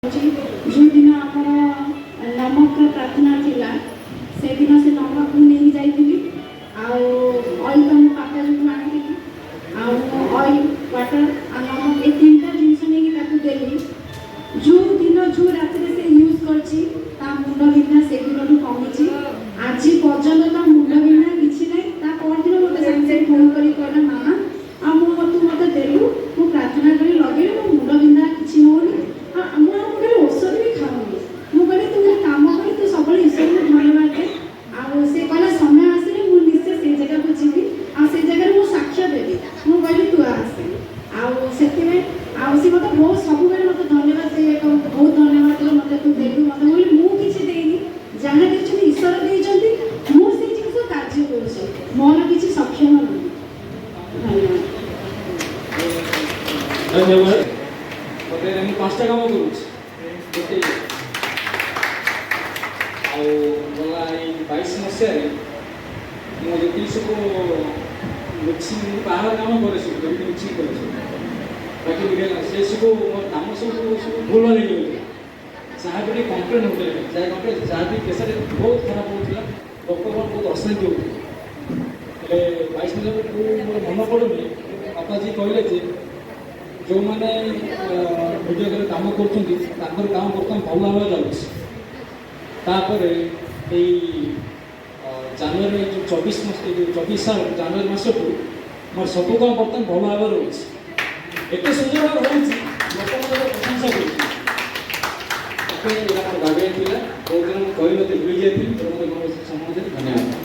जो दिन आम नमक प्रार्थना थिला से दिन से नमक नहीं जाइली ऑयल तो पापा जो आनी ऑयल वाटर आ नमक ये तीन टा जिनस नहीं देली जो दिन जो रात से यूज कर मुंड बिंधा से दिन कमी आज पर्यटन तो मुंड बिंधा किसी ना परदिन मत सागे फोन कर मामा आ तू मत देलु मु प्रार्थना कर लगे मो मुंड बिंधा किसी होनी मुझे औषध भी खाऊनी मुझे तू कम कर तू सब ईश्वर को धन्यवाद दे से कहला समय आसे मुझे निश्चय से जगह को जीवी से जगह मुझे साक्ष्य देवी मुझे तू आसे से मत बहुत सब मत धन्यवाद दे बहुत धन्यवाद मत तू देलु मत बोली मुझे देनी जहाँ देखते ईश्वर देते मुझे जिन कार्य कर मोर किसी सक्षम नहीं। धन्यवाद धन्यवाद पांचटा काम करुचे गला 22 मसीह मुझे सब मिक्सिंग बाहर काम करे सब मिक्सिंग करे बाकी मीडिया से सब मोर काम सब भूल नहीं गए जहाँ भी कम्प्लेन होते जहाँ कम्प्लेन जहाँ भी देश बहुत खराब होता लोक बहुत अशांति होते 22 मसीह मोर मन पड़ुनि बापाजी कहले जो मैंने भिडियो काम कर काम बर्तमान भल भाव जापर जनवरी 24 साल जनवरी मस को मोर सब काम बर्तमान भल भाव रोचे एत सुंदर भाव हो प्रशंसा कर बहुत दिन कही भूली जाती धन्यवाद।